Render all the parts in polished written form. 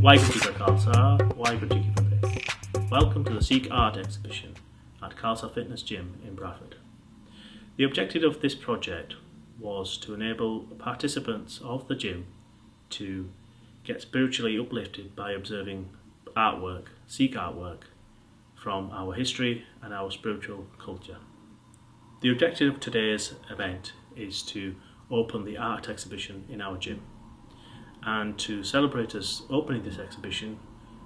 Guruji ka Khalsa, Guruji ki Fateh. Welcome to the Sikh Art Exhibition at Khalsa Fitness Gym in Bradford. The objective of this project was to enable participants of the gym to get spiritually uplifted by observing artwork, Sikh artwork, from our history and our spiritual culture. The objective of today's event is to open the art exhibition in our gym. And to celebrate us opening this exhibition,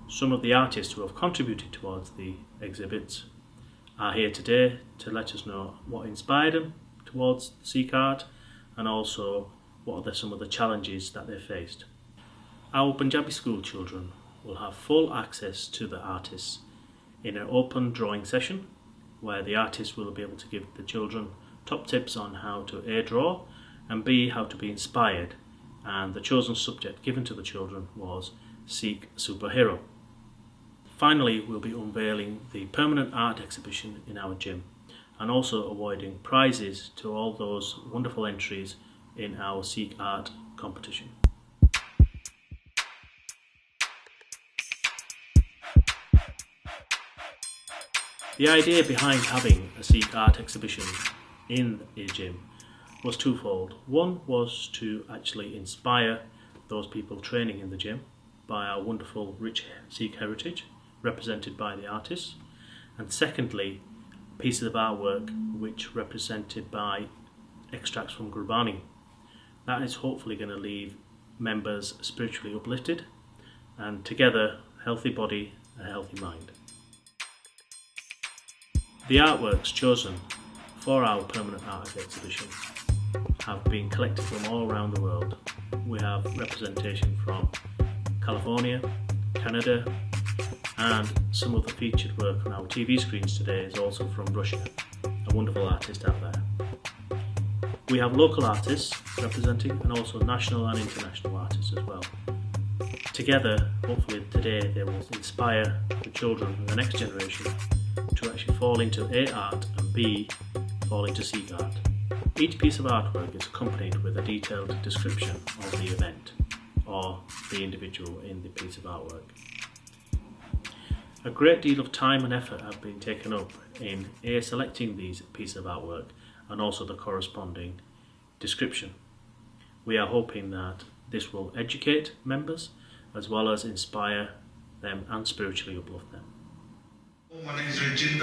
some of the artists who have contributed towards the exhibits are here today to let us know what inspired them towards Sikh art and also what are some of the challenges that they faced. Our Punjabi school children will have full access to the artists in an open drawing session where the artists will be able to give the children top tips on how to A, draw, and B, how to be inspired. And the chosen subject given to the children was Sikh superhero. Finally, we'll be unveiling the permanent art exhibition in our gym and also awarding prizes to all those wonderful entries in our Sikh art competition. The idea behind having a Sikh art exhibition in a gym was twofold. One was to actually inspire those people training in the gym by our wonderful rich Sikh heritage represented by the artists, and secondly, pieces of artwork which represented by extracts from Gurbani. That is hopefully going to leave members spiritually uplifted and together healthy body and healthy mind. The artworks chosen for our permanent art exhibition have been collected from all around the world. We have representation from California, Canada, and some of the featured work on our TV screens today is also from Russia, a wonderful artist out there. We have local artists representing and also national and international artists as well. Together, hopefully today they will inspire the children and the next generation to actually fall into A, art, and B, fall into Sikh art. Each piece of artwork is accompanied with a detailed description of the event or the individual in the piece of artwork. A great deal of time and effort have been taken up in A, selecting these pieces of artwork and also the corresponding description. We are hoping that this will educate members as well as inspire them and spiritually uplift them. My name is Singh.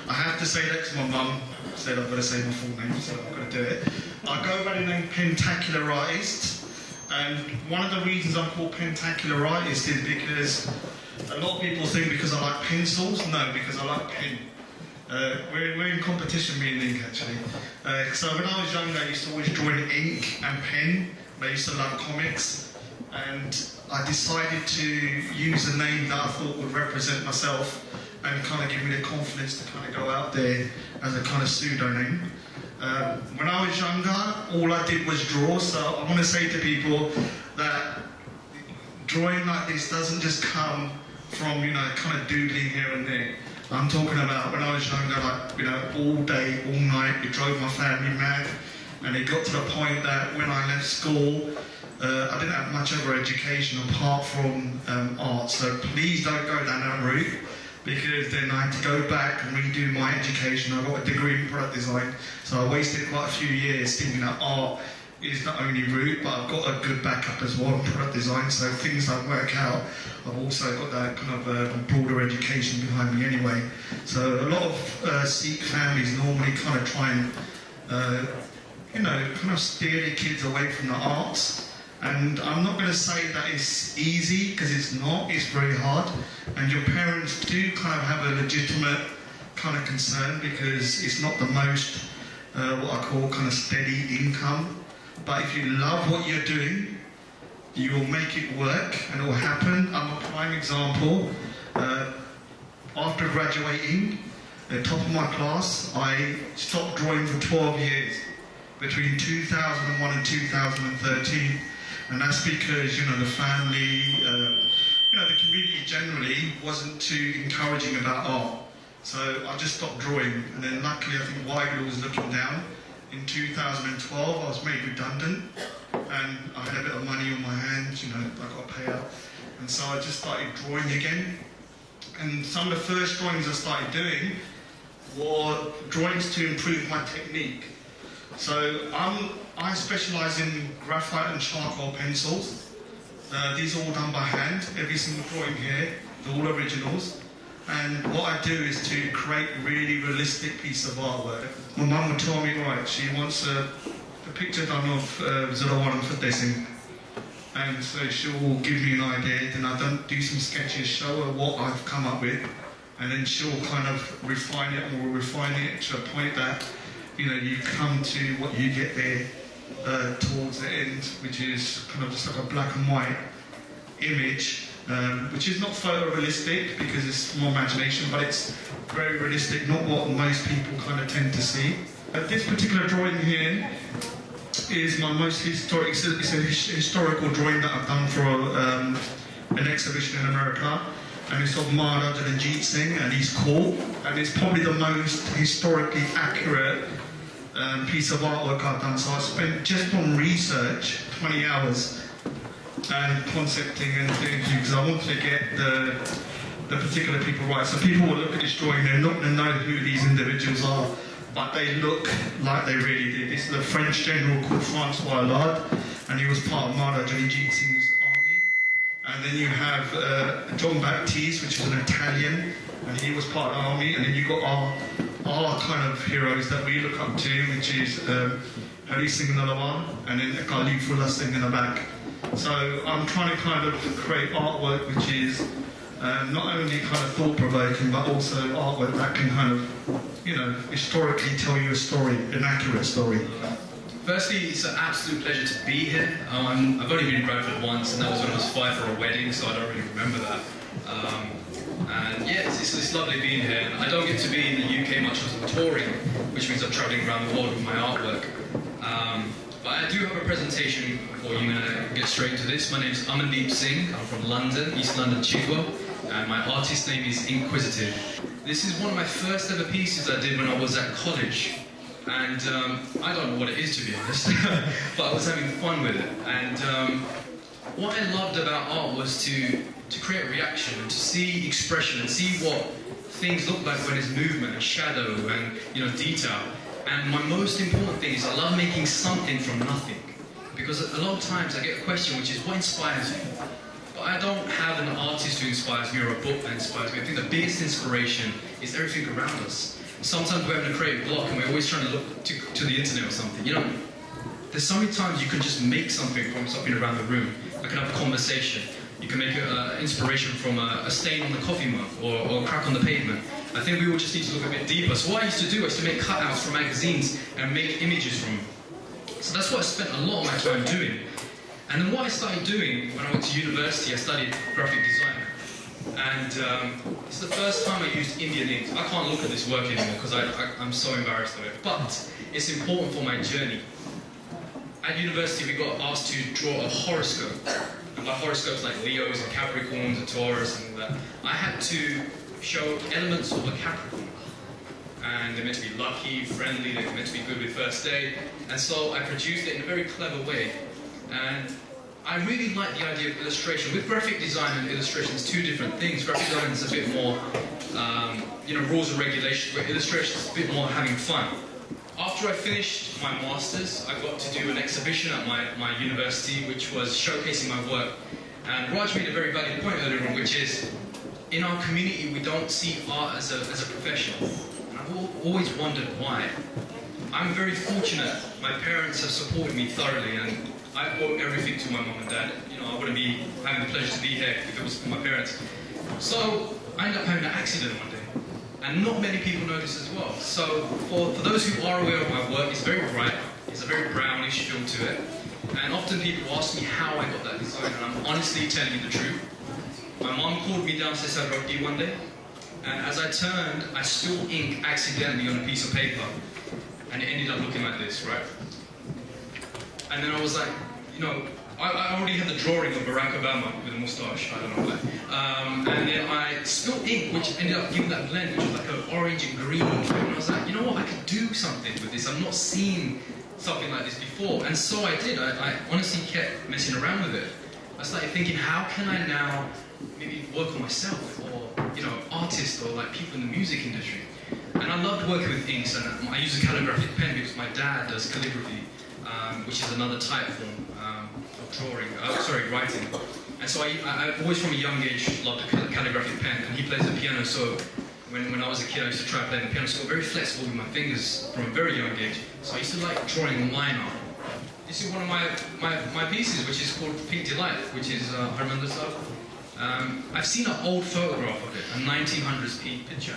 I have to say that because my mum said I've got to say my full name, so I've got to do it. I go by the name Pentacular Artist, and one of the reasons I'm called Pentacular Artist is because a lot of people think because I like pencils. No, because I like pen. We're in competition, me and Ink actually. So when I was younger, I used to always draw in ink and pen. I used to love comics, and I decided to use a name that I thought would represent myself and kind of give me the confidence to kind of go out there as a kind of pseudonym. When I was younger, all I did was draw, so I want to say to people that drawing like this doesn't just come from, kind of doodling here and there. I'm talking about when I was younger, all day, all night, it drove my family mad, and it got to the point that when I left school, I didn't have much other education apart from art, so please don't go down that route, because then I had to go back and redo my education. I got a degree in product design, so I wasted quite a few years thinking that art is the only route, but I've got a good backup as well in product design, so if things don't work out, I've also got that kind of broader education behind me anyway. So a lot of Sikh families normally kind of try and, kind of steer their kids away from the arts. And I'm not going to say that it's easy, because it's not, it's very hard. And your parents do kind of have a legitimate kind of concern, because it's not the most, what I call kind of steady income. But if you love what you're doing, you will make it work and it will happen. I'm a prime example. After graduating, at the top of my class, I stopped drawing for 12 years, between 2001 and 2013. And that's because, the family, the community generally wasn't too encouraging about art. So I just stopped drawing. And then luckily, I think Weigel was looking down. In 2012, I was made redundant. and I had a bit of money on my hands, you know, I got a payout, and so I just started drawing again. And some of the first drawings I started doing were drawings to improve my technique. So I specialise in graphite and charcoal pencils. These are all done by hand, every single drawing here, they're all originals. And what I do is to create a really realistic piece of artwork. My mum would tell me, right, she wants a picture done of Zulawaran Fateh Singh. And so she'll give me an idea, then I do some sketches, show her what I've come up with, and then she'll kind of refine it, and we'll refine it to a point that, you know, you come to what you get there towards the end, which is kind of just like a black and white image. Which is not photorealistic because it's more imagination, but it's very realistic, not what most people kind of tend to see. This particular drawing here is my most historic, it's a historical drawing that I've done for an exhibition in America, and it's of Maharaja Ranjit Singh and his court, and it's probably the most historically accurate piece of artwork I've done. So I spent just on research 20 hours and concepting and doing things because I wanted to get the particular people right. So people will look at this drawing, they're not going to know who these individuals are, but they look like they really did. This is a French general called Francois Allard, and he was part of Maharaja Ranjit Singh's army. And then you have John Baptiste, which is an Italian, and he was part of the army. And then you've got our kind of heroes that we look up to, which is Hari Singh Nalawan, and then Khalifullah Singh in the back. So I'm trying to kind of create artwork which is not only kind of thought-provoking, but also artwork that can kind of, you know, historically tell you a story, an accurate story. Firstly, it's an absolute pleasure to be here. I've only been in Bradford once, and that was when I was 5 for a wedding, so I don't really remember that. And yeah, it's lovely being here. And I don't get to be in the UK much because I'm touring, which means I'm travelling around the world with my artwork. But I do have a presentation for you, and I'll get straight into this. My name is Amandeep Singh. I'm from London, East London, Chigwell, and my artist name is Inkquisitive. This is one of my first ever pieces I did when I was at college, and I don't know what it is, to be honest, but I was having fun with it. And what I loved about art was to create a reaction and to see expression and see what things look like when there's movement and shadow and, you know, detail. And my most important thing is I love making something from nothing. Because a lot of times I get a question which is, what inspires you? But I don't have an artist who inspires me or a book that inspires me. I think the biggest inspiration is everything around us. Sometimes we're having a creative block and we're always trying to look to the internet or something. You know, there's so many times you can just make something from something around the room. I can have a conversation. You can make an inspiration from a stain on the coffee mug or a crack on the pavement. I think we all just need to look a bit deeper. So what I used to do was to make cutouts from magazines and make images from them. So that's what I spent a lot of my time doing. And then what I started doing when I went to university, I studied graphic design. And it's the first time I used Indian ink. I can't look at this work anymore because I'm so embarrassed of it. But it's important for my journey. At university, we got asked to draw a horoscope. And by horoscopes like Leos and Capricorns and Taurus and that, I had to show elements of a Capricorn. And they're meant to be lucky, friendly, they're meant to be good with first day. And so I produced it in a very clever way. And I really like the idea of illustration. With graphic design and illustration, it's two different things. Graphic design is a bit more, you know, rules and regulations, where illustration is a bit more having fun. After I finished my masters, I got to do an exhibition at my university, which was showcasing my work. And Raj made a very valid point earlier on, which is, in our community, we don't see art as a profession. And I've always wondered why. I'm very fortunate. My parents have supported me thoroughly, and I owe everything to my mum and dad. You know, I wouldn't be having the pleasure to be here if it was for my parents. So I ended up having an accident one day. And not many people know this as well. So for those who are aware of my work, it's very bright. It's a very brownish feel to it. And often people ask me how I got that design, and I'm honestly telling you the truth. My mum called me downstairs at Rupy one day, and as I turned, I spilled ink accidentally on a piece of paper, and it ended up looking like this, right? And then I was like, you know, I already had the drawing of Barack Obama with a moustache, I don't know why. And then I spilled ink, which ended up giving that blend, which was like an orange and green. And I was like, you know what, I could do something with this. I'm not seeing something like this before, and so I did. I honestly kept messing around with it. I started thinking, how can I now maybe work on myself, or artists, or like people in the music industry. And I loved working with inks, and I use a calligraphic pen because my dad does calligraphy, which is another type form of writing. And so I always from a young age loved the calligraphic pen, and he plays the piano, so when I was a kid I used to try playing the piano, so very flexible with my fingers from a very young age. So I used to like drawing a line art. This is one of my pieces, which is called Pink Delight, which is Harmandir Sahib. I've seen an old photograph of it, a 1900s picture.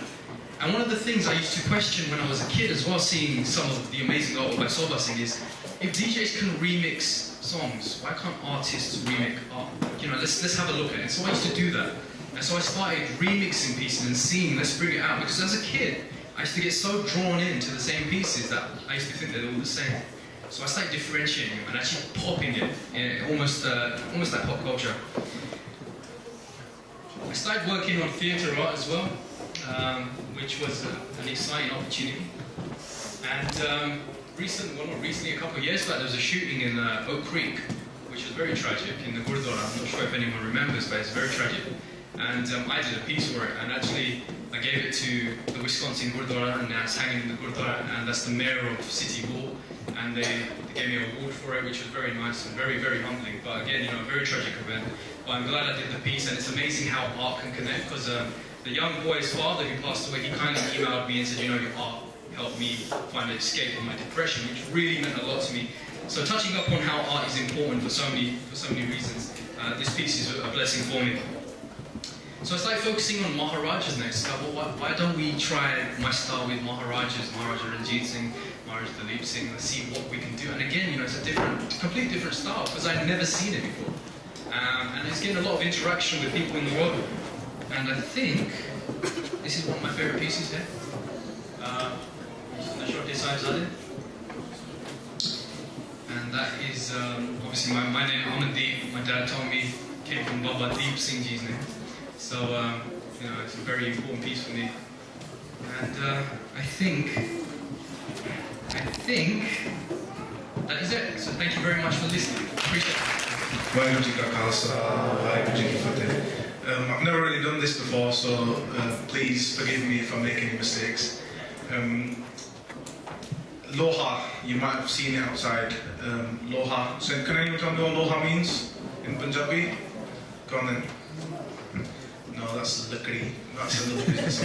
And one of the things I used to question when I was a kid as well, seeing some of the amazing artwork by Soba Singh, is if DJs can remix songs, why can't artists remix art? Let's have a look at it. So I used to do that. And so I started remixing pieces and seeing, let's bring it out. Because as a kid, I used to get so drawn into the same pieces that I used to think they're all the same. So I started differentiating them and actually popping it, almost like pop culture. I started working on theatre art as well, which was an exciting opportunity. And recently, a couple of years back, there was a shooting in Oak Creek, which was very tragic, in the Gurudwara. I'm not sure if anyone remembers, but it's very tragic. And I did a piece for it, and actually I gave it to the Wisconsin Gurudwara, and now it's hanging in the Gurudwara, and that's the mayor of City Hall, and they gave me an award for it, which was very nice and very, very humbling. But again, a very tragic event. But I'm glad I did the piece, and it's amazing how art can connect, because the young boy's father who passed away, he kind of emailed me and said, your art helped me find an escape from my depression, which really meant a lot to me. So touching up on how art is important for so many reasons, this piece is a blessing for me. So I started focusing on Maharajas next. Well, why don't we try my style with Maharajas, Maharaja Ranjit Singh, Maharaja Dalip Singh, and see what we can do. And again, it's a completely different style, because I'd never seen it before. And it's getting a lot of interaction with people in the world. And I think this is one of my favorite pieces here. And that is obviously my name, Amandeep. My dad told me came from Baba Deep Singh Ji's name. So it's a very important piece for me. And I think that is it. So thank you very much for listening. Appreciate it. I've never really done this before, so please forgive me if I make any mistakes. Loha, you might have seen it outside. Loha. So can anyone tell me what Loha means in Punjabi? Go on then. No, that's Lakri. That's another business.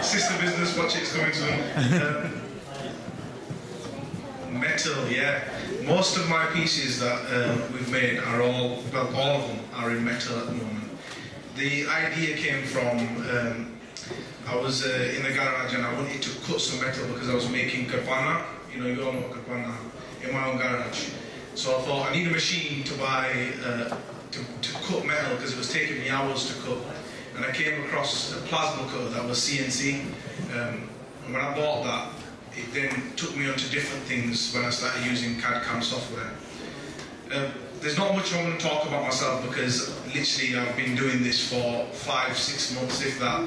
Sister business, watch it, it's coming soon. Metal, yeah. Most of my pieces that we've made are all of them are in metal at the moment. The idea came from, I was in the garage and I wanted to cut some metal because I was making karpana, you all know karpana, in my own garage. So I thought I need a machine to buy, to cut metal because it was taking me hours to cut. And I came across a plasma cutter that was CNC. And when I bought that, it then took me onto different things when I started using CAD/CAM software. There's not much I want to talk about myself because literally I've been doing this for 5-6 months, if that.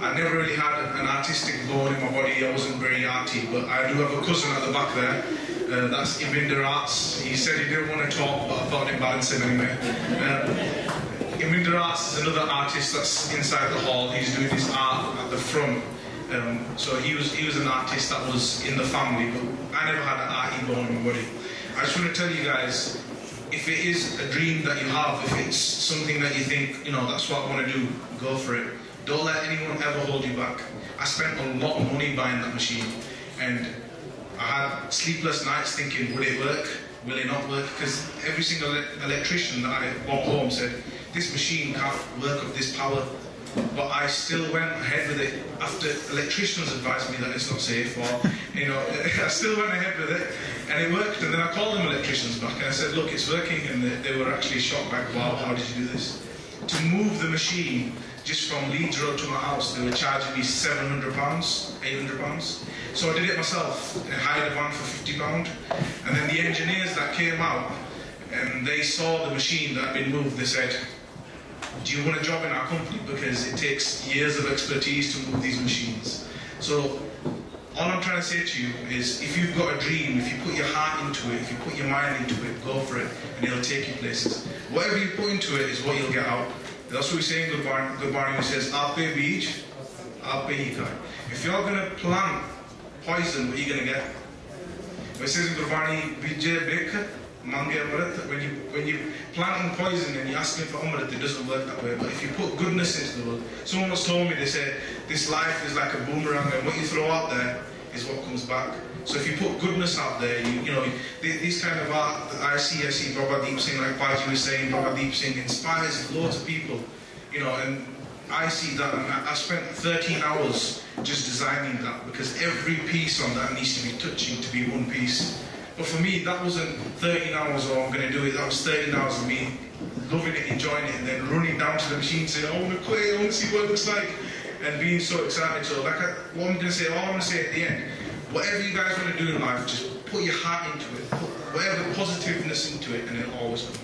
I never really had an artistic bone in my body. I wasn't very arty, but I do have a cousin at the back there. That's Iminder Arts. He said he didn't want to talk, but I thought I'd balance him anyway. Iminder Arts is another artist that's inside the hall. He's doing his art at the front. So he was an artist that was in the family, but I never had an arty bone in my body. I just want to tell you guys, if it is a dream that you have, if it's something that you think, that's what I want to do, go for it. Don't let anyone ever hold you back. I spent a lot of money buying that machine, and I had sleepless nights thinking, will it work? Will it not work? Because every single electrician that I brought home said, this machine can't work with this power. But I still went ahead with it after electricians advised me that it's not safe, or, I still went ahead with it, and it worked. And then I called them electricians back and I said, look, it's working, and they were actually shocked, like, wow, how did you do this? To move the machine just from Leeds Road to my house, they were charging me £700, £800. So I did it myself. I hired a van for £50, and then the engineers that came out, and they saw the machine that had been moved, they said, do you want a job in our company? Because it takes years of expertise to move these machines. So All I'm trying to say to you is, if you've got a dream, if you put your heart into it, if you put your mind into it, go for it, and it'll take you places. Whatever you put into it is what you'll get out. That's what we say in Guruji. He says, "Ape beej, ape hi khai." If you're going to plant poison, what are you going to get? It says in Guruji, "Vijay bekh, mange amrit." When you planting poison and you're asking for amrit, it doesn't work that way. But if you put goodness into the world, someone once told me, they said, this life is like a boomerang, and what you throw out there is what comes back. So if you put goodness out there, you know, these kind of art that I see Baba Deep Singh, like Baji was saying, Baba Deep Singh inspires loads of people, you know, and I see that, and I spent 13 hours just designing that, because every piece on that needs to be touching to be one piece. But for me, that wasn't 13 hours, or I'm going to do it. That was 13 hours of me loving it, enjoying it, and then running down to the machine saying, I want to quit, I want to see what it looks like, and being so excited. So like what I'm going to say, all I'm going to say at the end, whatever you guys want to do in life, just put your heart into it, put whatever positiveness into it, and it'll always come.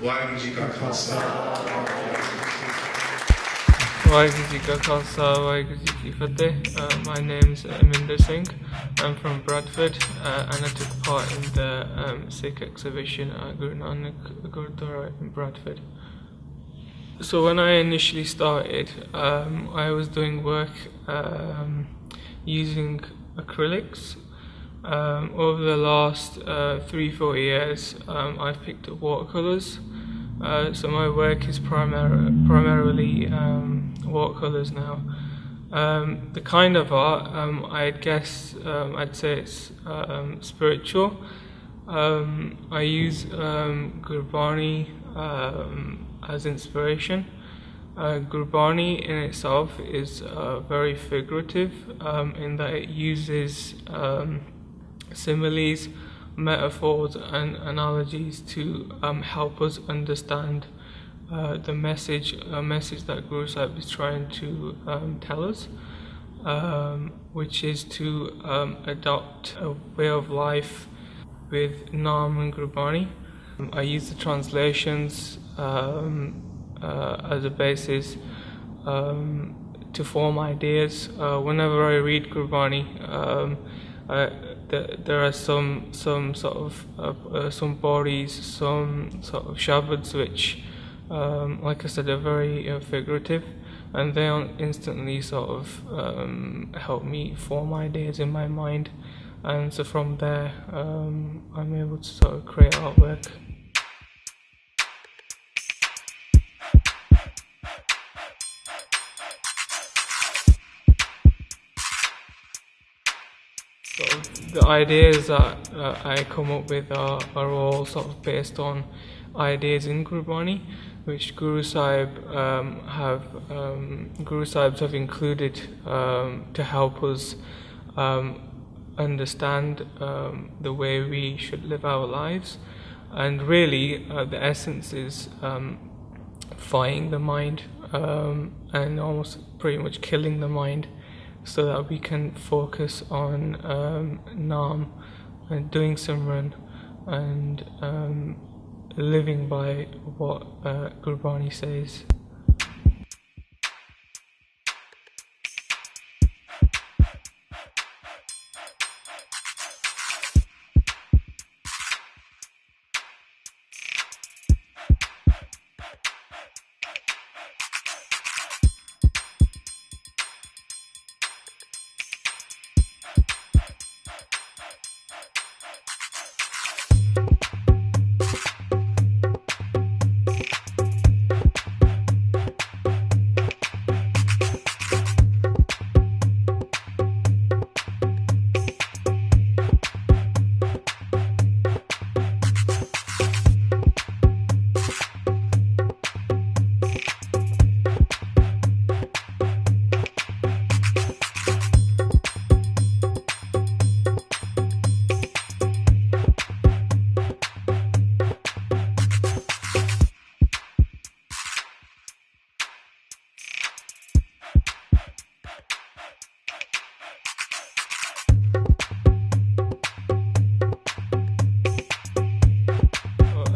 Guruji ka Khalsa. Guruji ka Khalsa, Guruji ki Fateh. My name is Iminder Singh. I'm from Bradford, and I took part in the Sikh exhibition at Nanak Gurudwara in Bradford. So when I initially started, I was doing work using acrylics. Over the last 3-4 years, I've picked up watercolors. So my work is primarily watercolors now. The kind of art, I'd say it's spiritual. I use Gurbani as inspiration. Gurbani in itself is very figurative in that it uses similes, metaphors and analogies to help us understand the message that Guru Sahib is trying to tell us, which is to adopt a way of life with Naam and Gurbani. I use the translations as a basis to form ideas. Whenever I read Gurbani, there are some sort of some bodies, some sort of shabads which, like I said, are very figurative, and they instantly sort of help me form ideas in my mind, and so from there I'm able to sort of create artwork. The ideas that I come up with are all sort of based on ideas in Gurbani, which Guru Sahibs have included to help us understand the way we should live our lives. And really, the essence is fighting the mind and almost pretty much killing the mind, so that we can focus on Naam and doing Simran and living by what Gurbani says.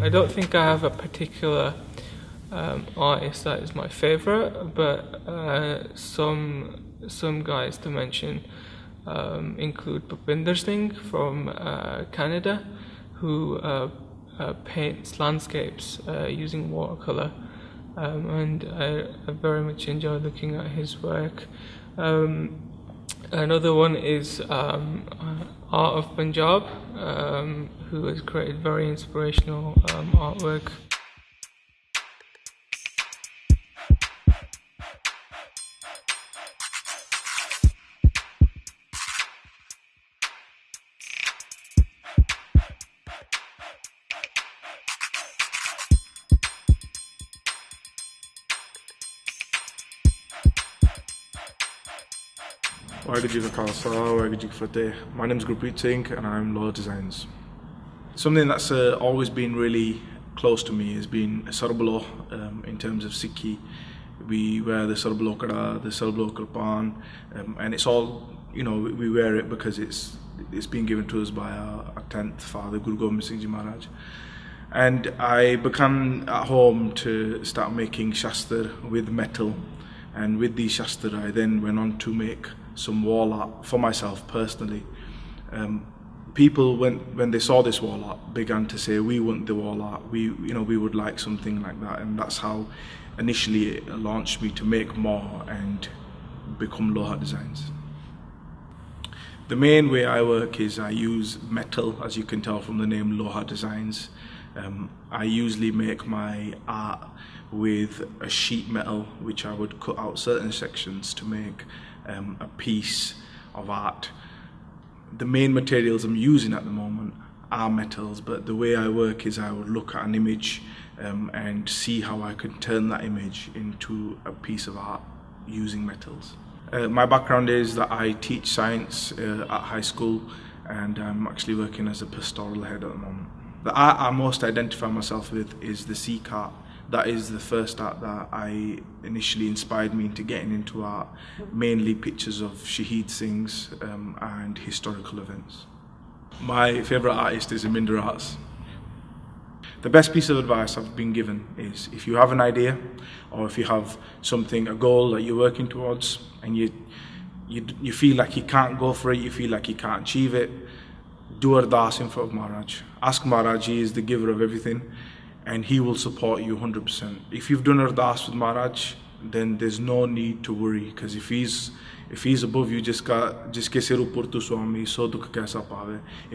I don't think I have a particular artist that is my favourite, but some guys to mention. include Bhupinder Singh from Canada, who paints landscapes using watercolour, and I very much enjoy looking at his work. Another one is Art of Punjab, who has created very inspirational artwork. Guruji Khalsa, Guruji Fateh. My name is Rupy Singh and I'm Loha Designs. Something that's always been really close to me has been Sarbalo in terms of Sikhi. We wear the Sarbalo Kada, the Sarbalo Kirpan, and it's all, you know, we wear it because it's been given to us by our 10th father, Guru Gobind Singh Ji Maharaj. And I began at home to start making Shastra with metal, and with these Shastra I then went on to make some wall art for myself personally. People, when they saw this wall art, began to say, we want the wall art, we would like something like that, and that's how initially it launched me to make more and become Loha Designs. The main way I work is I use metal, as you can tell from the name Loha Designs. I usually make my art with a sheet metal, which I would cut out certain sections to make a piece of art. The main materials I'm using at the moment are metals, but the way I work is I would look at an image and see how I can turn that image into a piece of art using metals. My background is that I teach science at high school, and I'm actually working as a pastoral head at the moment. The art I most identify myself with is the Sikh art. That is the first art that I initially inspired me into getting into art, mainly pictures of Shaheed Singhs and historical events. My favourite artist is Iminder arts. The best piece of advice I've been given is, if you have an idea, or if you have something, a goal that you're working towards, and you feel like you can't go for it, you feel like you can't achieve it, do ardas in front of Maharaj. Ask Maharaj, he is the giver of everything, and he will support you 100%. If you've done ardas with Maharaj, then there's no need to worry, because if he's above you, if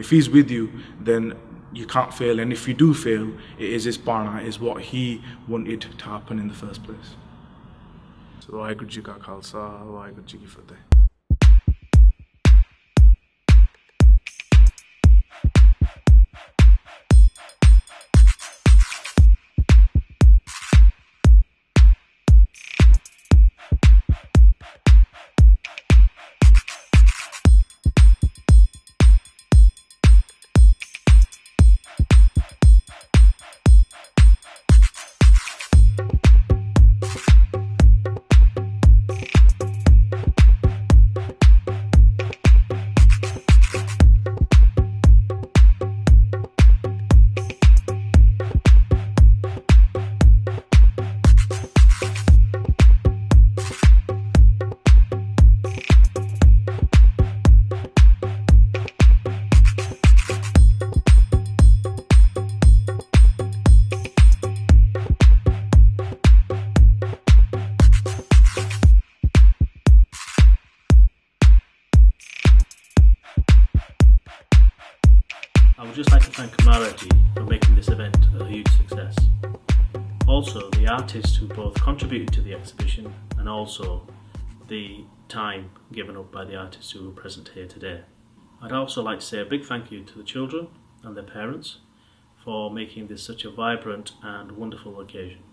he's with you, then you can't fail, and if you do fail, it is his parna, is what he wanted to happen in the first place. So, Guruji ka Khalsa, Guruji ki Fateh. I would just like to thank Guruji for making this event a huge success. Also, the artists who both contributed to the exhibition and also the time given up by the artists who were present here today. I'd also like to say a big thank you to the children and their parents for making this such a vibrant and wonderful occasion.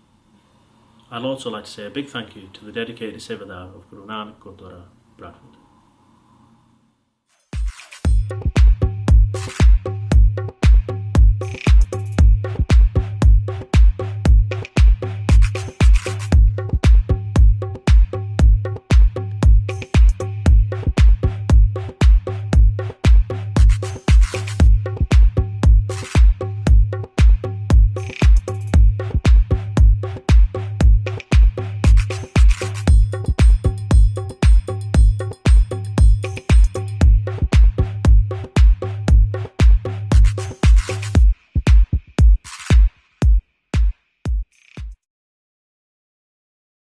I'd also like to say a big thank you to the dedicated Sevadar of Nanak Gurudwara, Bradford.